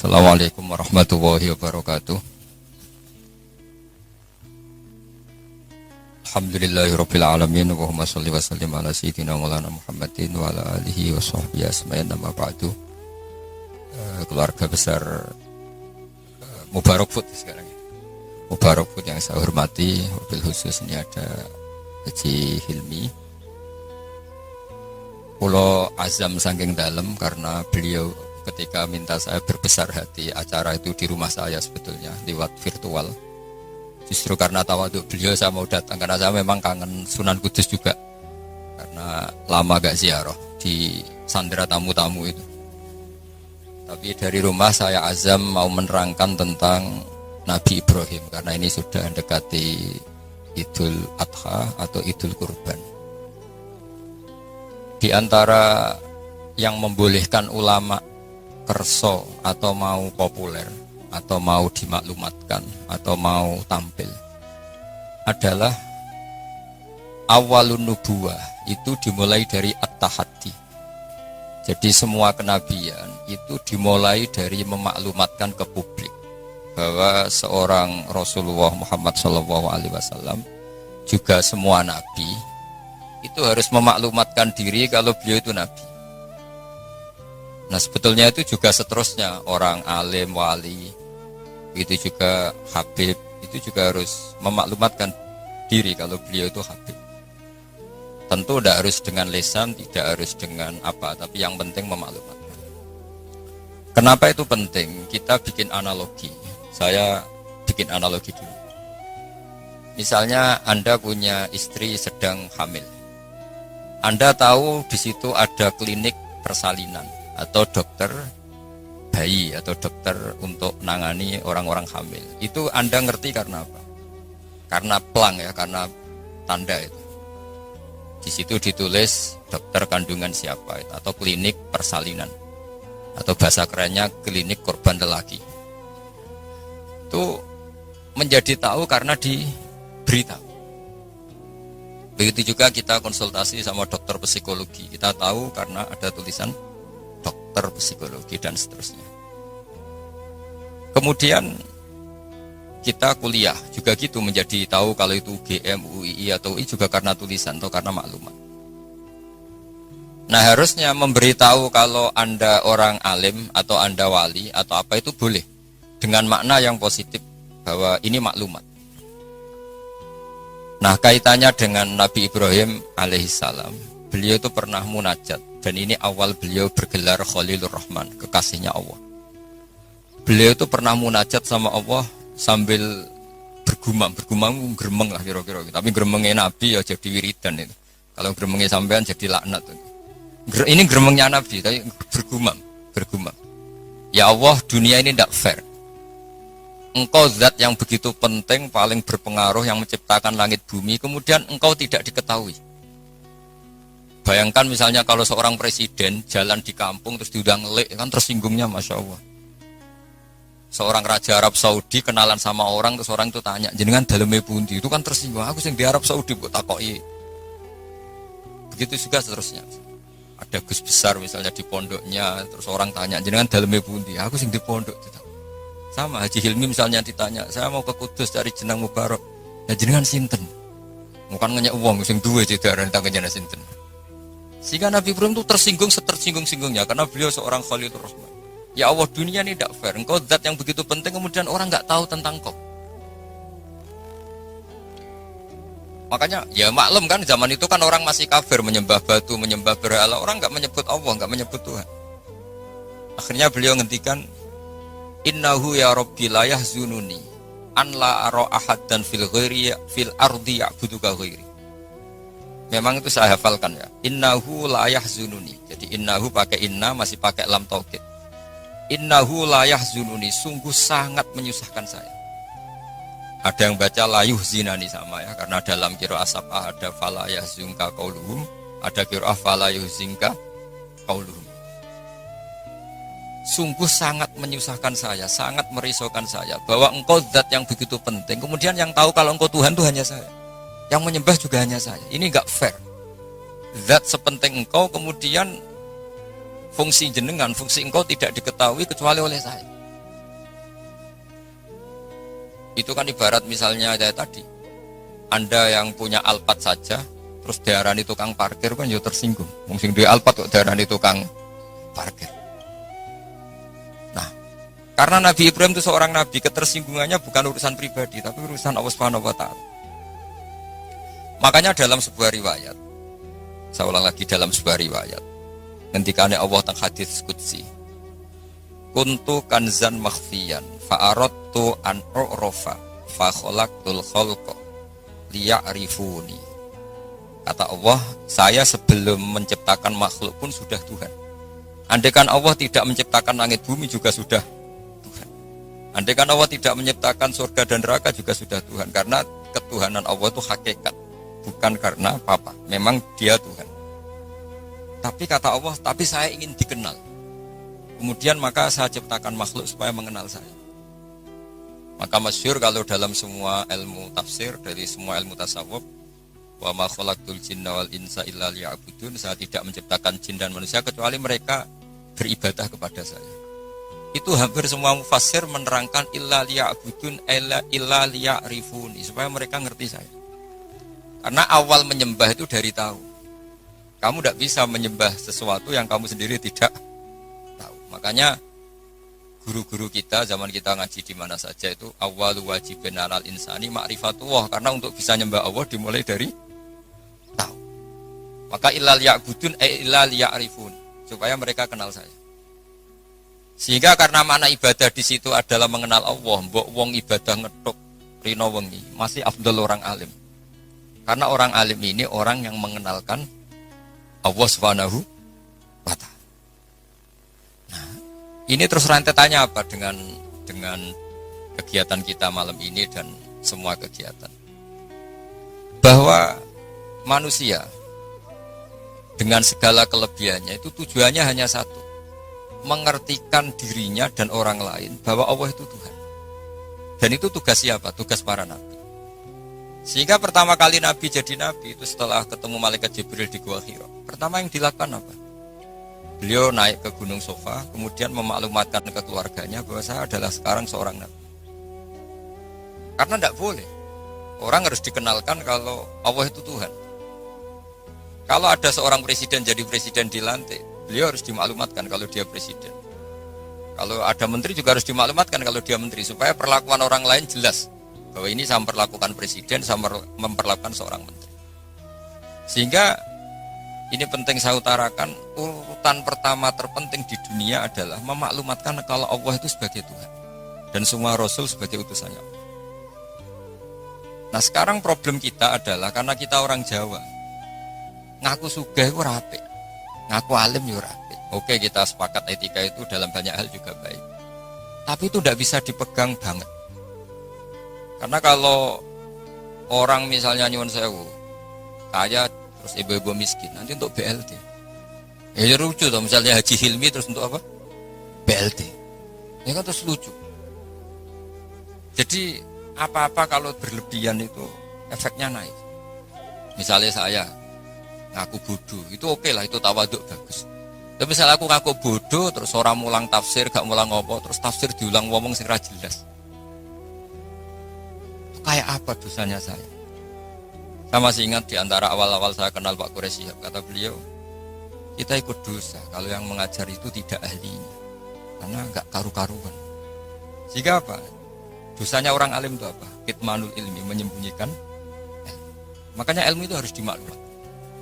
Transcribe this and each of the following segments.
Assalamualaikum warahmatullahi wabarakatuh. Alhamdulillahirabbil alamin wa Allahumma shalli wa sallim ala sayyidina Maulana Muhammadin wa ala alihi wa sahbihi asma'in amma ba'du. Keluarga besar Mubarak Food sekarang ini. Mubarak Food yang saya hormati, wabil khusus ini ada Haji Hilmi. Pulau azam saking dalam karena beliau ketika minta saya berbesar hati acara itu di rumah saya sebetulnya lewat virtual. Justru karena tawadhu beliau saya mau datang karena saya memang kangen Sunan Kudus juga karena lama gak ziarah di sandera tamu-tamu itu. Tapi dari rumah saya azam mau menerangkan tentang Nabi Ibrahim karena ini sudah mendekati Idul Adha atau Idul Kurban. Di antara yang membolehkan ulama kerso atau mau populer atau mau dimaklumatkan atau mau tampil adalah awalun nubuwah itu dimulai dari at-tahaddi. Jadi semua kenabian itu dimulai dari memaklumatkan ke publik bahwa seorang Rasulullah Muhammad SAW juga semua nabi itu harus memaklumatkan diri kalau beliau itu nabi. Nah sebetulnya itu juga seterusnya orang alim, wali, itu juga habib, itu juga harus memaklumatkan diri kalau beliau itu habib. Tentu tidak harus dengan lisan, tidak harus dengan apa, tapi yang penting memaklumatkan. Kenapa itu penting? Kita bikin analogi. Saya bikin analogi dulu. Misalnya Anda punya istri sedang hamil. Anda tahu di situ ada klinik persalinan atau dokter bayi atau dokter untuk nangani orang-orang hamil. Itu Anda ngerti karena apa? Karena plang ya, karena tanda itu. Di situ ditulis dokter kandungan siapa itu, atau klinik persalinan. Atau bahasa kerennya klinik korban lelaki. Itu menjadi tahu karena diberitahu. Begitu juga kita konsultasi sama dokter psikologi. Kita tahu karena ada tulisan dokter psikologi dan seterusnya. Kemudian kita kuliah juga gitu menjadi tahu kalau itu UGM, UII atau UI juga karena tulisan atau karena maklumat. Nah harusnya memberitahu kalau Anda orang alim atau Anda wali atau apa itu boleh dengan makna yang positif bahwa ini maklumat. Nah kaitannya dengan Nabi Ibrahim alaihissalam, beliau itu pernah munajat dan ini awal beliau bergelar Khalilur Rahman, kekasihnya Allah. Beliau itu pernah munajat sama Allah sambil bergumam gremeng lah kira-kira. Tapi gremengnya Nabi ya jadi wiridan itu. Kalau gremengnya sampean jadi laknat. Ini gremengnya Nabi tapi bergumam. Ya Allah, dunia ini tidak fair. Engkau zat yang begitu penting, paling berpengaruh, yang menciptakan langit bumi, kemudian engkau tidak diketahui. Bayangkan misalnya kalau seorang presiden jalan di kampung terus diundang ngelik, kan tersinggungnya Masya Allah. Seorang raja Arab Saudi kenalan sama orang, terus orang itu tanya, jenengan daleme pundi, itu kan tersinggung. Aku sing di Arab Saudi buat takoki. Begitu juga seterusnya. Ada Gus besar misalnya di pondoknya, terus orang tanya, jenengan daleme pundi, aku sing di pondok. Sama Haji Hilmi misalnya ditanya, saya mau ke Kudus cari jenang Mubarak, ya jenengan sinten? Bukan nanya uang, sing duwe jedaran tangga jenang sinten. Sehingga Nabi Ibrahim itu tersinggung setersinggung-singgungnya karena beliau seorang Khalilur Rahman. Ya Allah, dunia ini tidak fair. Engkau zat yang begitu penting kemudian orang nggak tahu tentang kau. Makanya ya maklum kan zaman itu kan orang masih kafir, menyembah batu, menyembah berhala, orang nggak menyebut Allah, nggak menyebut Tuhan. Akhirnya beliau ngendikan, Innahu ya Rabbi la yahzununi an la ara ahadan fil ghairi fil ardi ya'buduka ghairi. Memang itu saya hafalkan ya. Innahu la yahzununi. Jadi innahu pakai inna masih pakai lam taukid. Innahu la yahzununi, sungguh sangat menyusahkan saya. Ada yang baca la yuhzinani sama ya, karena dalam qiraah sab'ah ada fala yahzunka qauluhum, ada qiraah fala yuhzinka qauluhum. Sungguh sangat menyusahkan saya, sangat merisaukan saya bahwa engkau zat yang begitu penting, kemudian yang tahu kalau engkau Tuhan itu hanya saya, yang menyembah juga hanya saya. Ini enggak fair. Zat sepenting engkau kemudian fungsi jenengan, fungsi engkau tidak diketahui kecuali oleh saya. Itu kan ibarat misalnya kayak tadi, Anda yang punya Alphard saja, terus diarani tukang parkir kan ya tersinggung. Mungkin dia Alphard kok diarani tukang parkir. Nah, karena Nabi Ibrahim itu seorang nabi, ketersinggungannya bukan urusan pribadi, tapi urusan Allah Subhanahu wa taala. Makanya dalam sebuah riwayat, saya ulang lagi dalam sebuah riwayat, ngendikane Allah teng hadis qudsi, kuntu kanzan makhfiyan fa aradtu an u'rafa fa khalaqtul khalqa liya'rifuni. Kata Allah, saya sebelum menciptakan makhluk pun sudah Tuhan. Andaikan Allah tidak menciptakan langit bumi juga sudah Tuhan. Andaikan Allah tidak menciptakan surga dan neraka juga sudah Tuhan. Karena ketuhanan Allah itu hakikat, bukan karena apa-apa. Memang dia Tuhan. Tapi kata Allah, tapi saya ingin dikenal. Kemudian maka saya ciptakan makhluk supaya mengenal saya. Maka masyhur kalau dalam semua ilmu tafsir, dari semua ilmu tasawuf, wa ma khalaqtul jinna wal insa illa liya'budun, saya tidak menciptakan jin dan manusia kecuali mereka beribadah kepada saya. Itu hampir semua mufassir menerangkan illa liya'budun illa liya'rifuni, supaya mereka ngerti saya. Karena awal menyembah itu dari tahu. Kamu tidak bisa menyembah sesuatu yang kamu sendiri tidak tahu. Makanya guru-guru kita zaman kita ngaji di mana saja itu awwalu wajibin 'alal insani ma'rifatullah, karena untuk bisa nyembah Allah dimulai dari tahu. Maka illal ya'budun illal ya'rifun, supaya mereka kenal saya. Sehingga karena makna ibadah di situ adalah mengenal Allah, mbok wong ibadah ngethuk rino wengi masih afdal orang alim. Karena orang alim ini orang yang mengenalkan Allah Subhanahu wa ta'ala. Ini terus rentetannya apa dengan kegiatan kita malam ini dan semua kegiatan? Bahwa manusia dengan segala kelebihannya itu tujuannya hanya satu, mengertikan dirinya dan orang lain bahwa Allah itu Tuhan. Dan itu tugas siapa? Tugas para nabi. Sehingga pertama kali Nabi jadi Nabi itu setelah ketemu Malaikat Jibril di Gua Hira, pertama yang dilakukan apa? Beliau naik ke Gunung Sofa, kemudian memaklumatkan ke keluarganya bahwa saya adalah sekarang seorang nabi. Karena tidak boleh. Orang harus dikenalkan kalau Allah itu Tuhan. Kalau ada seorang presiden jadi presiden dilantik, beliau harus dimaklumatkan kalau dia presiden. Kalau ada menteri juga harus dimaklumatkan kalau dia menteri, supaya perlakuan orang lain jelas bahwa ini saya memperlakukan presiden, saya memperlakukan seorang menteri. Sehingga ini penting saya utarakan, urutan pertama terpenting di dunia adalah memaklumatkan kalau Allah itu sebagai Tuhan dan semua Rasul sebagai utusannya Allah. Nah sekarang problem kita adalah karena kita orang Jawa, ngaku sugih itu rapi, ngaku alim itu rapi. Oke, kita sepakat etika itu dalam banyak hal juga baik, tapi itu tidak bisa dipegang banget. Karena kalau orang misalnya nyuwun sewu, kaya terus ibu-ibu miskin, nanti untuk BLT. Ya lucu tuh, misalnya Haji Hilmi terus untuk apa? BLT. Ya kan terus lucu. Jadi apa-apa kalau berlebihan itu efeknya naik. Misalnya saya ngaku bodoh, itu oke lah, itu tawaduk bagus. Tapi misalnya aku ngaku bodoh, terus orang mulang tafsir, gak mulang apa, terus tafsir diulang ngomong sing ra jelas. Itu kayak apa dosanya saya? Saya masih ingat di antara awal-awal saya kenal Pak Quraisy Shihab, kata beliau, kita ikut dosa kalau yang mengajar itu tidak ahlinya, karena enggak karu-karuan. Sehingga apa? Dosanya orang alim itu apa? Kitmanul ilmi, menyembunyikan ilmu. Makanya ilmu itu harus dimaklumatkan.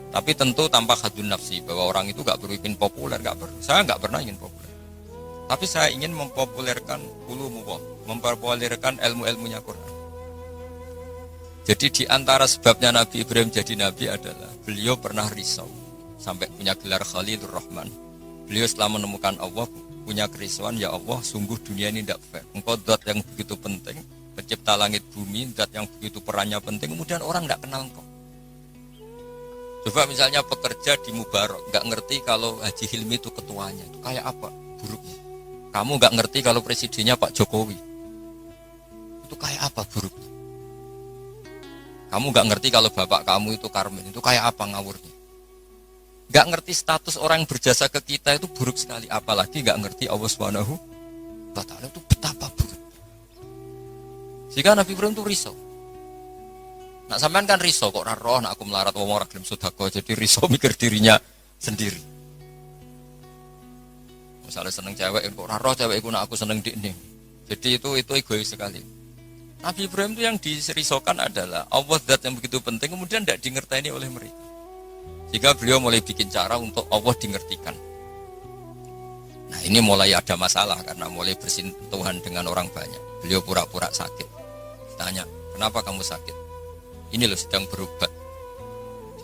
Tapi tentu tanpa hadun nafsi, bahwa orang itu enggak perlu ingin populer, enggak perlu. Saya enggak pernah ingin populer. Tapi saya ingin mempopulerkan ulumullah, mempopulerkan ilmu-ilmunya Quran. Jadi di antara sebabnya Nabi Ibrahim jadi Nabi adalah beliau pernah risau sampai punya gelar Khalilur Rahman. Beliau setelah menemukan Allah punya kerisauan, ya Allah sungguh dunia ini tidak fair. Engkau zat yang begitu penting, pencipta langit bumi, zat yang begitu perannya penting, kemudian orang tidak kenal engkau. Coba misalnya pekerja di Mubarak, nggak ngerti kalau Haji Hilmi itu ketuanya, itu kayak apa buruknya. Kamu nggak ngerti kalau presidennya Pak Jokowi, itu kayak apa buruknya. Kamu gak ngerti kalau bapak kamu itu Karmen, itu kayak apa ngawurnya. Gak ngerti status orang yang berjasa ke kita itu buruk sekali. Apalagi gak ngerti Allah Subhanahu wa ta'ala itu betapa buruk. Sehingga Nabi Ibrahim itu risau. Nak sampean kan risau kok ora roh nak aku melarat wong ora gelem sedekah, jadi risau mikir dirinya sendiri. Misalnya seneng cewek kok ora roh cewek iku nak aku seneng dikne. Jadi itu egois sekali. Nabi Ibrahim itu yang dirisaukan adalah Allah zat yang begitu penting kemudian tidak dingerteni oleh mereka. Jika beliau mulai bikin cara untuk Allah dingertikan. Nah ini mulai ada masalah karena mulai bersentuhan dengan orang banyak. Beliau pura-pura sakit. Tanya, kenapa kamu sakit? Ini loh sedang berobat.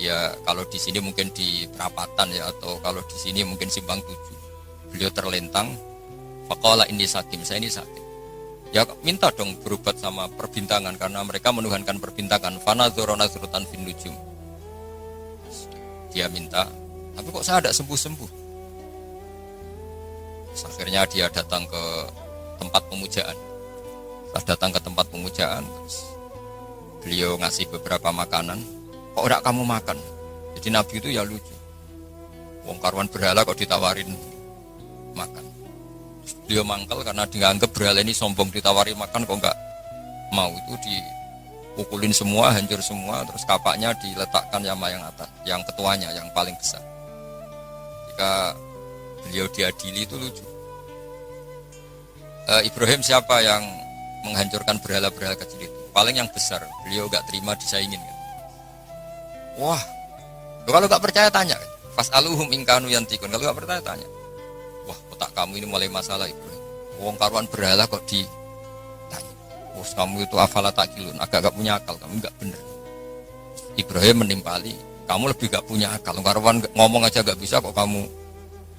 Ya kalau di sini mungkin di perapatan ya atau kalau di sini mungkin Simpang 7. Beliau terlentang. Faqala inni sakim, saya ini sakit. Ya minta dong berobat sama perbintangan karena mereka menuhankan perbintangan. Fanadzara nazratan fin nujum. Dia minta, tapi kok saya tidak sembuh-sembuh. Akhirnya dia datang ke tempat pemujaan. Setelah datang ke tempat pemujaan, beliau ngasih beberapa makanan. Kok enggak kamu makan? Jadi Nabi itu ya lucu. Wong karuan berhala kok ditawarin makan. Beliau mangkel karena dianggap berhala ini sombong, ditawari makan kok enggak mau. Itu dipukulin semua, hancur semua, terus kapaknya diletakkan sama yang atas, yang ketuanya, yang paling besar. Jika beliau diadili itu lucu. Ibrahim siapa yang menghancurkan berhala-berhala kecil itu? Paling yang besar, beliau enggak terima disaingin kan? Wah, kalau enggak percaya tanya. Fas'aluhum in kanu yantikun. Kalau enggak percaya tanya. Wah, otak kamu ini mulai masalah Ibrahim. Wong karuan berhala kok ditanya. Wah, kamu itu afala takilun, agak punya akal, kamu enggak benar. Ibrahim menimpali, kamu lebih enggak punya akal. Karuan ngomong aja enggak bisa kok kamu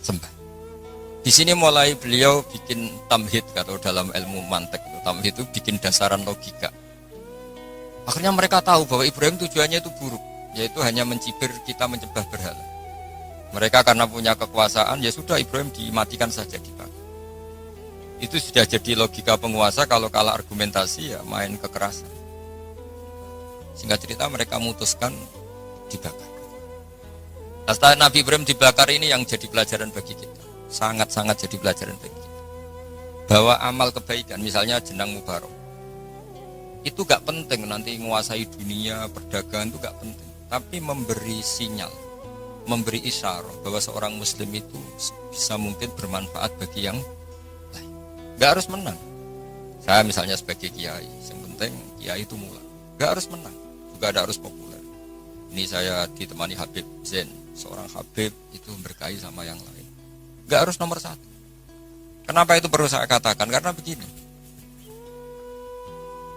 sembah. Di sini mulai beliau bikin tamhid kalau dalam ilmu mantek itu. Tamhid itu bikin dasaran logika. Akhirnya mereka tahu bahwa Ibrahim tujuannya itu buruk, yaitu hanya mencibir kita menyembah berhala. Mereka karena punya kekuasaan, ya sudah Ibrahim dimatikan saja dibakar. Itu sudah jadi logika penguasa kalau kalah argumentasi ya main kekerasan. Singkat cerita mereka memutuskan dibakar. Nah, setelah Nabi Ibrahim dibakar ini yang jadi pelajaran bagi kita. Sangat-sangat jadi pelajaran bagi kita. Bahwa amal kebaikan, misalnya jenang mubarok, itu gak penting nanti menguasai dunia, perdagangan itu gak penting. Tapi memberi sinyal, memberi isyarat bahwa seorang muslim itu bisa mungkin bermanfaat bagi yang lain. Gak harus menang. Saya misalnya sebagai kiai, yang penting kiai itu mulai. Gak harus menang, juga ada harus populer. Ini saya ditemani Habib Zain, seorang Habib itu berkahi sama yang lain. Gak harus nomor satu. Kenapa itu perlu saya katakan? Karena begini.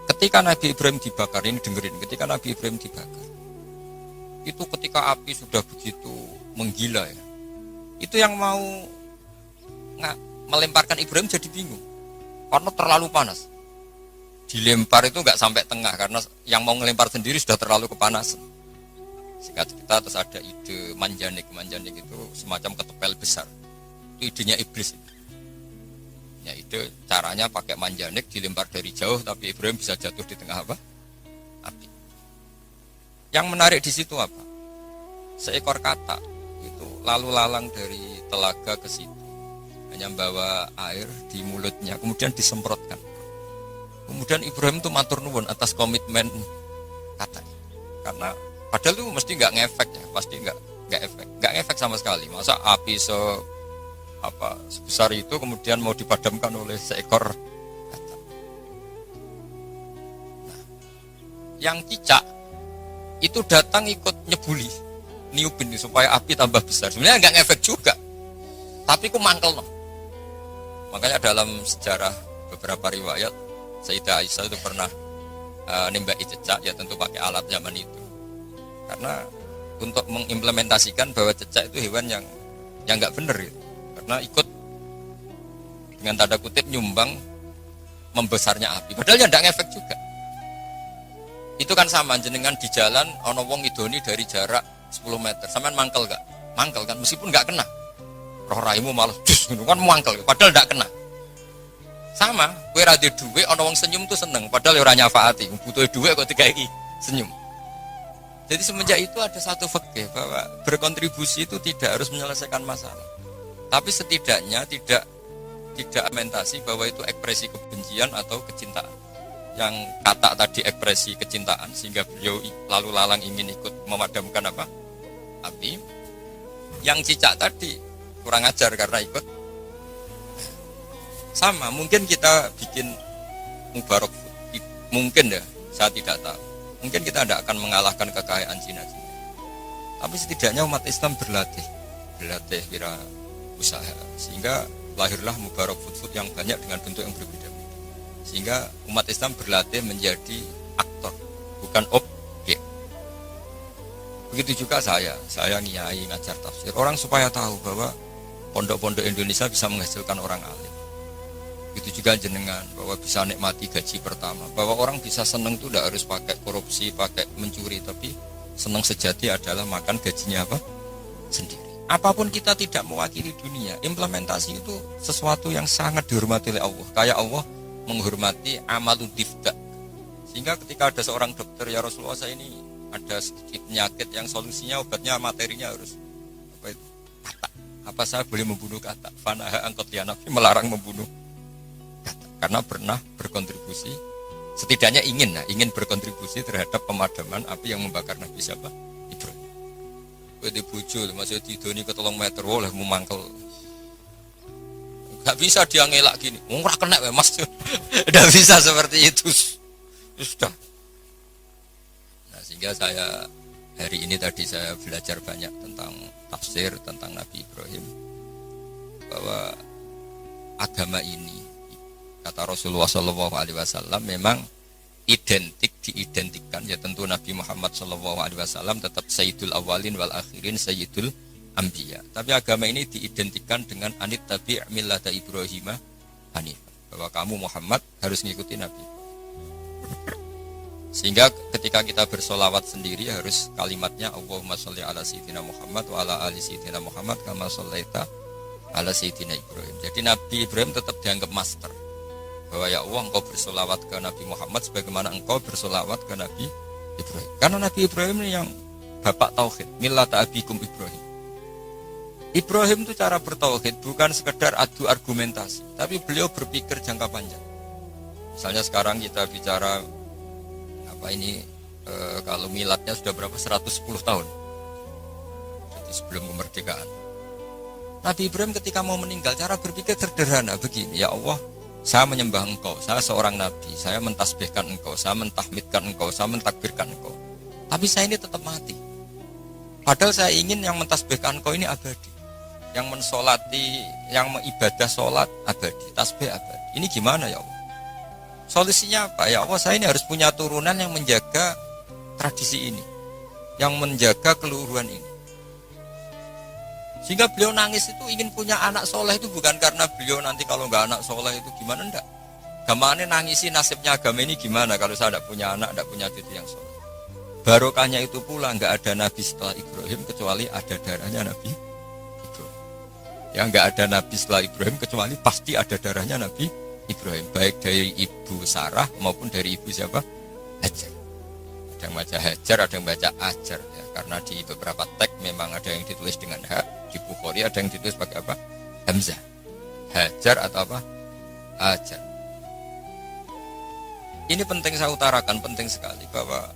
Ketika Nabi Ibrahim dibakar, ini dengerin, ketika Nabi Ibrahim dibakar, itu ketika api sudah begitu menggila ya, itu yang mau melemparkan Ibrahim jadi bingung karena terlalu panas. Dilempar itu nggak sampai tengah karena yang mau ngelempar sendiri sudah terlalu kepanasan. Singkat cerita terus ada ide manjanik itu semacam ketepel besar. Itu idenya iblis. Ya ide caranya pakai manjanik dilempar dari jauh tapi Ibrahim bisa jatuh di tengah apa? Api. Yang menarik di situ apa? Seekor katak itu lalu lalang dari telaga ke situ. Hanya membawa air di mulutnya, kemudian disemprotkan. Kemudian Ibrahim itu matur nuwun atas komitmen katak. Karena padahal itu mesti nggak ngefek ya, pasti nggak ngefek sama sekali. Masa api sebesar itu kemudian mau dipadamkan oleh seekor katak. Nah, yang cicak itu datang ikut nyebuli, niupin supaya api tambah besar. Sebenarnya nggak ngefek juga, tapi ku mangkel no. Makanya dalam sejarah beberapa riwayat Sayyidah Aisyah itu pernah nembaki cecak, ya tentu pakai alat zaman itu. Karena untuk mengimplementasikan bahwa cecak itu hewan yang nggak benar gitu. Karena ikut dengan tanda kutip nyumbang membesarnya api. Padahal ya nggak ngefek juga. Itu kan sama jenengan di jalan ono wong idoni dari jarak 10 meter. Sampean mangkel gak? Mangkel kan meskipun nggak kena. Roh raimu malah dus kan mangkel padahal nggak kena. Sama, kowe ra duwe dhuwit ana wong senyum tuh seneng, padahal ora nyafaati, butuh dhuwit kok digaeki senyum. Jadi semenjak itu ada satu fikih bahwa berkontribusi itu tidak harus menyelesaikan masalah. Tapi setidaknya tidak argumentasi bahwa itu ekspresi kebencian atau kecintaan. yang kata tadi ekspresi kecintaan sehingga beliau lalu lalang ingin ikut memadamkan apa? Api. Yang cicak tadi kurang ajar karena ikut. Sama, mungkin kita bikin Mubarak Food. Mungkin ya, saya tidak tahu. Mungkin kita tidak akan mengalahkan kekayaan Cina. Tapi setidaknya umat Islam berlatih kira usaha sehingga lahirlah Mubarak Food yang banyak dengan bentuk yang berbeda. Sehingga umat Islam berlatih menjadi aktor, bukan objek. Begitu juga saya ngiyai ngajar tafsir. Orang supaya tahu bahwa pondok-pondok Indonesia bisa menghasilkan orang alim. Begitu juga jenengan bahwa bisa nikmati gaji pertama. Bahwa orang bisa senang itu tidak harus pakai korupsi, pakai mencuri, tapi senang sejati adalah makan gajinya apa? Sendiri. Apapun kita tidak mewakili dunia, implementasi itu sesuatu yang sangat dihormati oleh Allah. Kayak Allah menghormati amalul tifda. Sehingga ketika ada seorang dokter, ya Rasulullah saya ini ada sedikit penyakit yang solusinya obatnya materinya harus apa itu? Kata. Apa saya boleh membunuh kata? Fanaha angkotianafi melarang membunuh kata. Karena pernah berkontribusi, setidaknya ingin berkontribusi terhadap pemadaman api yang membakar Nabi siapa? Ibrahim. Wedi bojo maksudnya didoni ke 3 meter oleh memangkel. Gak bisa dia ngelak gini. Ora kena Mas. Tidak bisa seperti itu. Sudah. Nah, sehingga saya hari ini tadi saya belajar banyak tentang tafsir tentang Nabi Ibrahim. Bahwa agama ini kata Rasulullah SAW memang diidentikan ya tentu Nabi Muhammad SAW tetap Sayyidul Awalin wal Akhirin Sayyidul Ambiya. Tapi agama ini diidentikan dengan anit tabi' millata Ibrahim hanif. Bahwa kamu Muhammad harus mengikuti Nabi. Sehingga ketika kita bersolawat sendiri harus kalimatnya Allahumma sholli ala sayyidina Muhammad wa ala ali sayyidina Muhammad kama shollaita ala sayyidina Ibrahim. Jadi Nabi Ibrahim tetap dianggap master. Bahwa ya Allah engkau bersolawat ke Nabi Muhammad sebagaimana engkau bersolawat ke Nabi Ibrahim. Karena Nabi Ibrahim ini yang bapak tauhid, millata abikum Ibrahim. Ibrahim itu cara bertauhid bukan sekedar adu argumentasi, tapi beliau berpikir jangka panjang. Misalnya sekarang kita bicara apa ini kalau miladnya sudah berapa 110 tahun. Jadi sebelum kemerdekaan. Nabi Ibrahim ketika mau meninggal cara berpikir sederhana begini, ya Allah, saya menyembah engkau, saya seorang nabi, saya mentasbihkan engkau, saya mentahmidkan engkau, saya mentakbirkan engkau. Tapi saya ini tetap mati. Padahal saya ingin yang mentasbihkan engkau ini abadi. Yang mensolati, yang mengibadah solat abadi, tasbih abadi. Ini gimana ya Allah? Solusinya apa? Ya Allah, saya ini harus punya turunan yang menjaga tradisi ini, yang menjaga keluhuran ini. Sehingga beliau nangis itu ingin punya anak soleh itu bukan karena beliau nanti kalau nggak anak soleh itu gimana, enggak. Gamane nangisi nasibnya agama ini gimana kalau saya tidak punya anak, tidak punya cucu yang soleh. Barokahnya itu pula nggak ada nabi setelah Ibrahim kecuali ada darahnya Nabi Ibrahim. Ya nggak ada nabi setelah Ibrahim kecuali pasti ada darahnya Nabi Ibrahim, baik dari ibu Sarah maupun dari ibu siapa? Hajar. Ada yang baca Hajar, ada yang baca Ajar ya, karena di beberapa teks memang ada yang ditulis dengan hak, di Bukhari ada yang ditulis pakai apa? Hamzah. Hajar atau apa? Ajar. Ini penting saya utarakan, penting sekali bahwa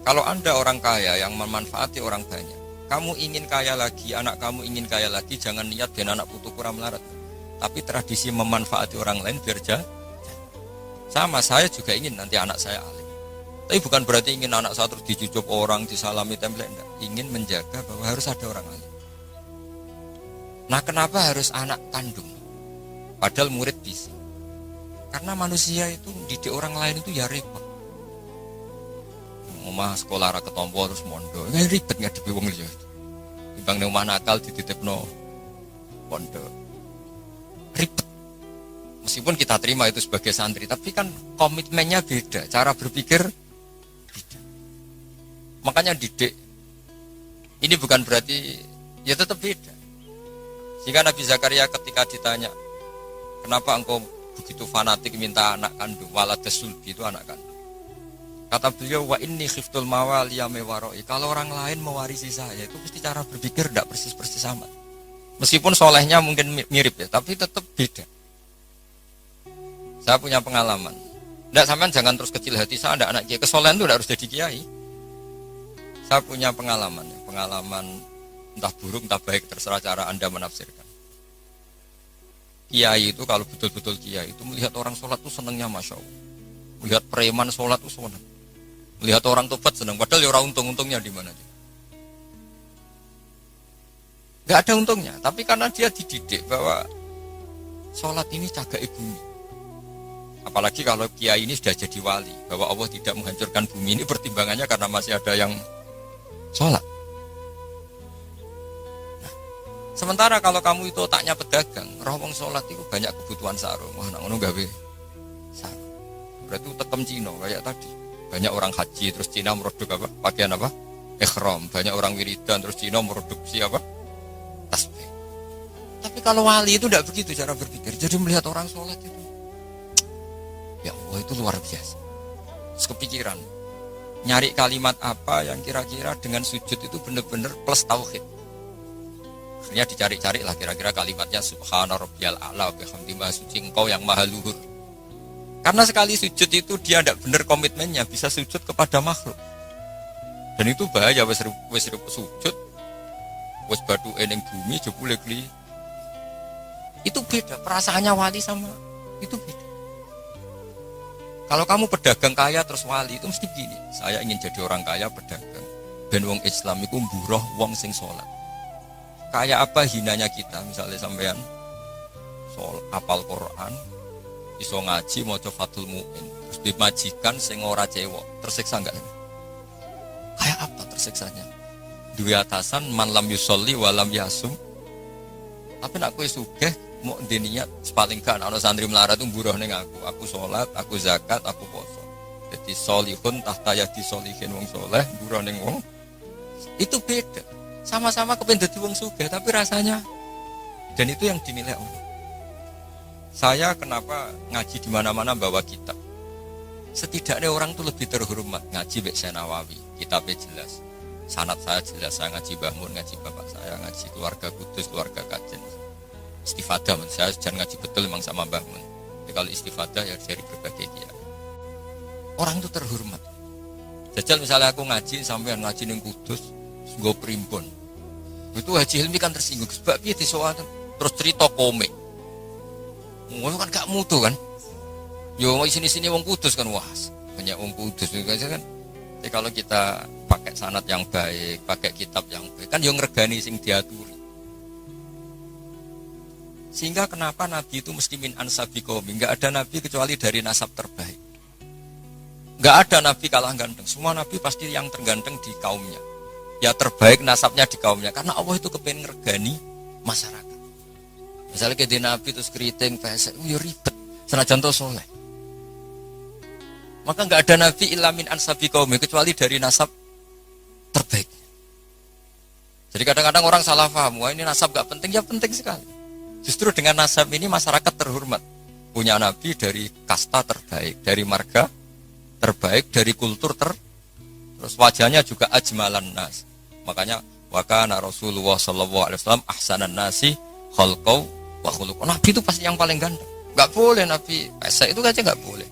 kalau Anda orang kaya yang memanfaati orang banyak, kamu ingin kaya lagi, anak kamu ingin kaya lagi, jangan niat biar anak putu kurang melarat. Tapi tradisi memanfaati orang lain biar sama, saya juga ingin nanti anak saya alim. Tapi bukan berarti ingin anak saya terus dicucup orang, disalami template, enggak. Ingin menjaga bahwa harus ada orang alim. Nah kenapa harus anak kandung? Padahal murid bisa. Karena manusia itu didik orang lain itu ya repot. Omah sekolah ra ketompo terus mondok. Nggak ribet ngadepi wong liya. Timbang nang omah nakal dititipno pondok. Ribet. Meskipun kita terima itu sebagai santri, tapi kan komitmennya beda, cara berpikir beda. Makanya didik ini bukan berarti ya tetap beda. Jika Nabi Zakaria ketika ditanya, kenapa engkau begitu fanatik minta anak kandung, walad sulbi itu anak kandung. Kata beliau, wa inni khiftul mawaliya mewaroi. Kalau orang lain mewarisi saya, itu pasti cara berpikir tidak persis-persis sama. Meskipun solehnya mungkin mirip ya, tapi tetap beda. Saya punya pengalaman. Nggak, sampean jangan terus kecil hati, saya ada anak kiai. Kesolehan itu udah harus jadi kiai. Saya punya pengalaman entah buruk entah baik, terserah cara Anda menafsirkan. Kiai itu kalau betul-betul kiai itu melihat orang sholat itu senengnya masya Allah. Melihat preman sholat itu seneng. Melihat orang tobat seneng. Padahal ya orang untung-untungnya di mana? Gak ada untungnya. Tapi karena dia dididik bahwa sholat ini cagai bumi. Apalagi kalau kiai ini sudah jadi wali, bahwa Allah tidak menghancurkan bumi ini, pertimbangannya karena masih ada yang sholat. Nah, sementara kalau kamu itu otaknya pedagang, rawong sholat itu banyak kebutuhan sarung. Wah, nak ngono gawe sarung. Berarti tekem Cina kayak tadi. Banyak orang haji terus Cina produk apa? Pakaian apa? Ihram. Banyak orang wiridan terus Cina produksi apa? Tasbih. Tapi kalau wali itu tidak begitu cara berpikir. Jadi melihat orang sholat itu, ya Allah itu luar biasa. Terus kepikiran, nyari kalimat apa yang kira-kira dengan sujud itu benar-benar plus tauhid. Akhirnya dicari-cari lah kira-kira kalimatnya subhana rabbiyal a'la bihamdi, maha suci engkau yang maha luhur. Karena sekali sujud itu dia tidak benar komitmennya, bisa sujud kepada makhluk. Dan itu bahaya, wis sujud, wis batu eneng bumi jebule kli. Itu beda, perasaannya wali sama itu beda. Kalau kamu pedagang kaya terus wali itu mesti gini, saya ingin jadi orang kaya pedagang. Ben wong Islam iku mburoh wong sing salat. Kayak apa hinanya kita, misalnya sampean apal Quran, iso ngaji maca Fathul Mu'in, terus dimajikan sing ora cewek, tersiksa enggak? Kayak apa tersiksanya? Dua atasan man lam yusolli wa lam yasum. Tapi nak kowe sugih mau diniat paling kan ana santri melarat itu buruh ning aku sholat, aku zakat, aku poso. Jadi solihun tahta yadi solihin, wong soleh buruh ning wong. Itu beda. Sama-sama kepen dadi wong sugih tapi rasanya, dan itu yang dinilai Allah. Saya kenapa ngaji di mana-mana bawa kitab? Setidaknya orang itu lebih terhormat ngaji Mbak Nawawi, kitabnya jelas. Sanad saya jelas, saya ngaji Mbah Mun, ngaji bapak saya, ngaji keluarga Kudus, keluarga Kajen. Istifadah, saya jangan ngaji betul memang sama Mbah Mun. Jadi kalau istifadah ya dari berbagai kiai. Orang itu terhormat. Jajal misalnya aku ngaji sampai ngaji ning Kudus, nggo primbon. Itu Haji Hilmi kan tersinggung, sebab piye disowan terus cerita komik. Ngono kan gak mutu kan. Yo sini-sini wong Kudus kan, wah banyak wong Kudus kan. Jadi kalau kita pakai sanad yang baik, pakai kitab yang baik, kan yo ngregani sing diaturi. Sehingga kenapa Nabi itu mesti min ansabi qaumi? Enggak ada Nabi kecuali dari nasab terbaik. Enggak ada Nabi kalah ganteng. Semua Nabi pasti yang terganteng di kaumnya. Ya terbaik nasabnya di kaumnya. Karena Allah itu kepengen ngregani masyarakat. Misalnya kayak Nabi terus keriting, pesek, ya ribet. Senajan to soleh. Maka enggak ada Nabi illa min ansabi qaumi kecuali dari nasab terbaik. Jadi kadang-kadang orang salah paham, wah ini nasab gak penting, ya penting sekali. Justru dengan nasab ini masyarakat terhormat. Punya Nabi dari kasta terbaik, dari marga terbaik, dari kultur terus wajahnya juga ajmalan nas. Makanya wa kana Rasulullah sallallahu alaihi wasallam ahsanan nasi khalqau wa khuluq. Nabi itu pasti yang paling ganteng. Enggak boleh Nabi pesek itu aja enggak boleh.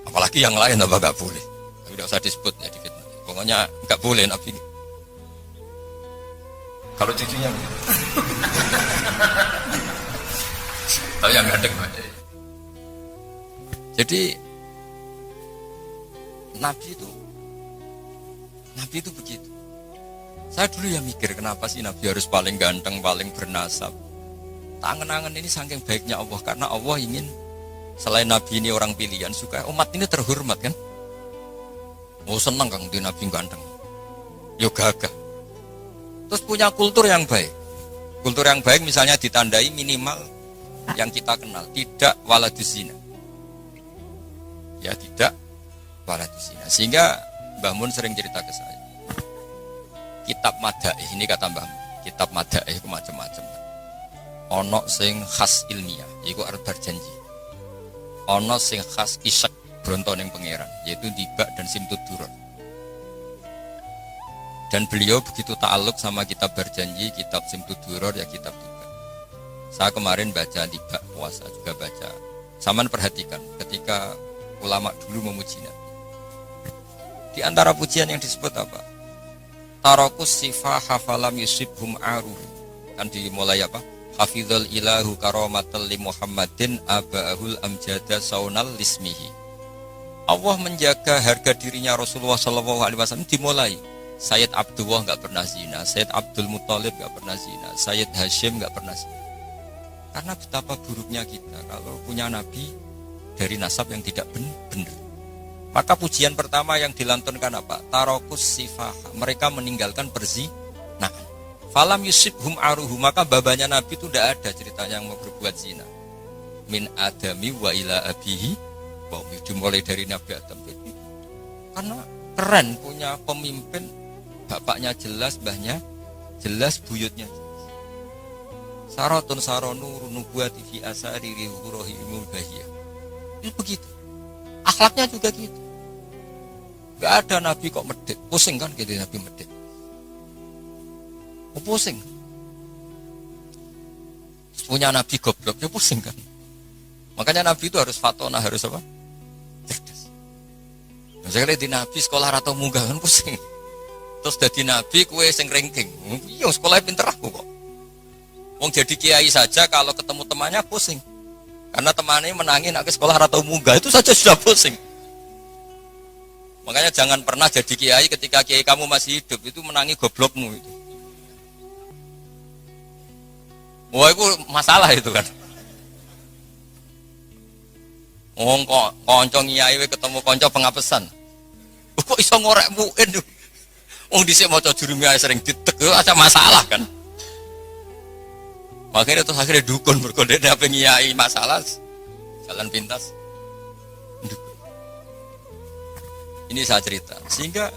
Apalagi yang lain apa enggak boleh. Tapi tidak usah disebut ya dikit. Pokoknya enggak boleh Nabi. Kalau cucunya gitu. Tapi yang ganteng aja. Jadi Nabi itu begitu. Saya dulu ya mikir kenapa sih Nabi harus paling ganteng, paling bernasab. Tangan-tangan ini saking baiknya Allah, karena Allah ingin selain Nabi ini orang pilihan, supaya umat ini terhormat kan. Mau senang kan di Nabi ganteng. Yo gagah. Terus punya kultur yang baik. Kultur yang baik misalnya ditandai minimal yang kita kenal, tidak waladus zina. Ya tidak waladus zina. Sehingga Mbah Mun sering cerita ke saya. Kitab Madaih ini kata Mbah Mun, kitab Madaih itu macam-macam. Ono sing khas ilmiah, yaitu arep berjanji. Ono sing khas isek bronto ning pangeran, yaitu Dibak dan Simtud Duror. Dan beliau begitu ta'aluk sama kitab berjanji, kitab Simtud Duror, ya kitab Dibak. Saya kemarin baca Dibak puasa, juga baca Saman perhatikan ketika ulama dulu memuji Nabi. Di antara pujian yang disebut apa? Tarakus sifah hafalam yusibhum aruh. Kan dimulai apa? Hafizul ilahu karomatal li Muhammadin abahul amjada saunal lismihi. Allah menjaga harga dirinya Rasulullah SAW dimulai. Sayyid Abdullah nggak pernah zina, Sayyid Abdul Muthalib nggak pernah zina, Sayyid Hashim nggak pernah zina. Karena betapa buruknya kita kalau punya Nabi dari nasab yang tidak benar. Maka pujian pertama yang dilantunkan apa? Tarokus sifah. Mereka meninggalkan perzinahan. Falam yusibhum aruhu. Maka babanya Nabi itu tidak ada ceritanya yang mau berbuat zina. Min adami wa ila abihi. Dimulai dari Nabi Adam. Karena keren punya pemimpin. Bapaknya jelas, mbahnya jelas, buyutnya jelas. Saratun saronu nubuati fi asari rihurohimul bahiyah. Itu begitu. Akhlaknya juga gitu. Gak ada Nabi kok medit. Pusing kan gitu Nabi medit. Oh, pusing. Punya Nabi goblok, ya pusing kan. Makanya Nabi itu harus fatona, harus apa? Cerdas. Misalnya di Nabi sekolah atau munggah kan pusing. Terus jadi Nabi kue sing ranking. Iya sekolahnya pinter aku kok. Wong jadi kiai saja kalau ketemu temannya pusing. Karena temannya menangin nak ke sekolah atau munggah itu saja sudah pusing. Makanya jangan pernah jadi kiai ketika kiai kamu masih hidup itu menangi goblokmu itu. Wah itu masalah itu kan. Wong kok kanca kiai ketemu kanca pengapesan. Kok iso ngorek muin. Wong dhisik maca jurumiyah sering ditek ada masalah kan. Makanya terus akhirnya dukun berkode apa ngiyai masalah jalan pintas. Ini saya cerita sehingga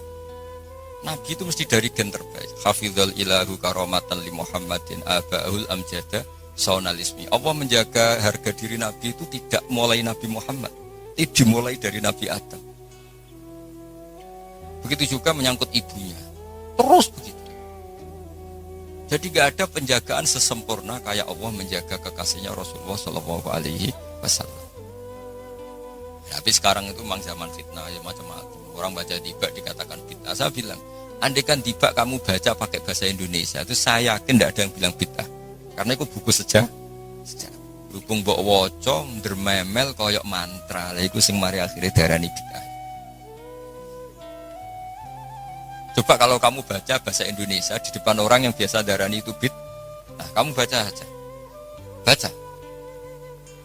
Nabi itu mesti dari gen terbaik. Hafizul ilahu karomatan li Muhammadin abahul amjada saunalismi. Allah menjaga harga diri Nabi itu tidak mulai Nabi Muhammad, itu dimulai dari Nabi Adam. Begitu juga menyangkut ibunya, terus begitu. Jadi gak ada penjagaan sesempurna kayak Allah menjaga kekasihnya Rasulullah Shallallahu Alaihi Wasallam. Tapi sekarang itu memang zaman fitnah ya macam-macam. Orang baca tiba dikatakan bid'ah. Saya bilang, andaikan tiba kamu baca pakai bahasa Indonesia itu saya yakin tidak ada yang bilang bid'ah. Karena itu buku sejarah. Berhubung mbok waca ndermemel koyok mantra. Lah iku sing mari akhire darani bid'ah. Coba kalau kamu baca bahasa Indonesia di depan orang yang biasa darani itu nah kamu baca aja.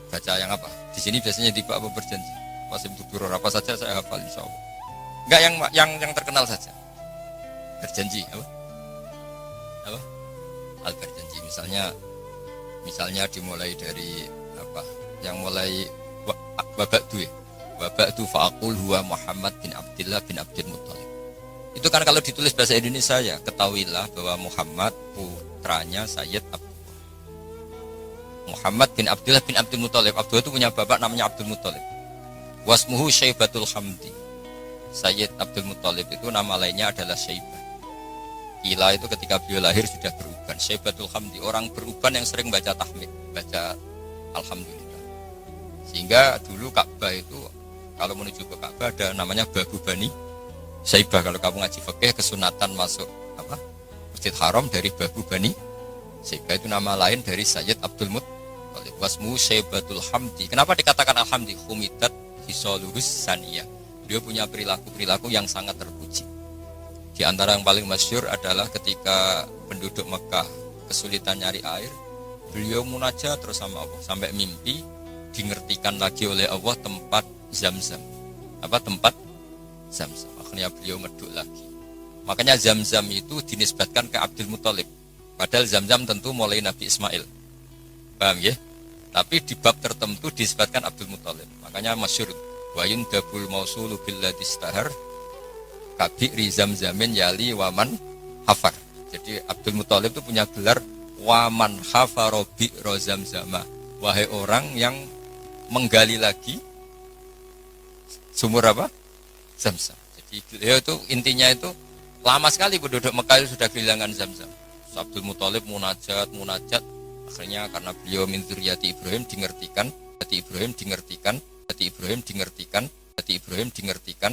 Baca yang apa? Di sini biasanya tiba apa berjanji. Masih butuh apa saja saya hafal insyaallah. Enggak yang terkenal saja. Berjanji apa? Apa? Al berjanji misalnya dimulai dari apa? Yang mulai wabaktu faqul huwa Muhammad bin Abdullah bin Abdul Muthalib. Itu kan kalau ditulis bahasa Indonesia ya, ketahuilah bahwa Muhammad putranya Sayyid Abdullah. Muhammad bin Abdullah bin Abdul Muthalib. Abdullah itu punya bapak namanya Abdul Muthalib. Wasmuhu Syaibatul Hamdi. Sayyid Abdul Muthalib itu nama lainnya adalah Syaibah. Ila itu ketika beliau lahir sudah beruban. Syaibatul Hamdi, orang beruban yang sering baca tahmid, baca Alhamdulillah. Sehingga dulu Ka'bah itu kalau menuju ke Ka'bah ada namanya Babu Bani Syaibah. Kalau kamu ngaji fikih kesunatan masuk apa? Masjid Haram dari Babu Bani Syaibah itu nama lain dari Sayyid Abdul Muthalib. Wasmu Syaibatul Hamdi. Kenapa dikatakan Alhamdi? Humidat hisolurus saniyah. Dia punya perilaku-perilaku yang sangat terpuji. Di antara yang paling masyhur adalah ketika penduduk Mekah kesulitan nyari air, beliau munajat terus sama Allah sampai mimpi dingertikan lagi oleh Allah tempat Zam-Zam. Apa tempat Zam-Zam? Akhirnya beliau ngeduk lagi. Makanya Zam-Zam itu dinisbatkan ke Abdul Muthalib. Padahal Zam-Zam tentu mulai Nabi Ismail. Paham ya? Tapi di bab tertentu dinisbatkan Abdul Muthalib. Makanya masyhur wa yundabul mausulu billadhi istahar kabi'ri Zam-Zamin yali waman hafar. Jadi Abdul Muthalib itu punya gelar waman hafaro bi'ro Zam-Zama. Wahai orang yang menggali lagi sumur apa? Zam-Zam. Beliau itu intinya itu lama sekali penduduk Mekah itu sudah kehilangan Zam-Zam. Abdul Muthalib munajat akhirnya karena beliau min dzurriyyati Ibrahim dingertikan. Jadi Ibrahim dingertikan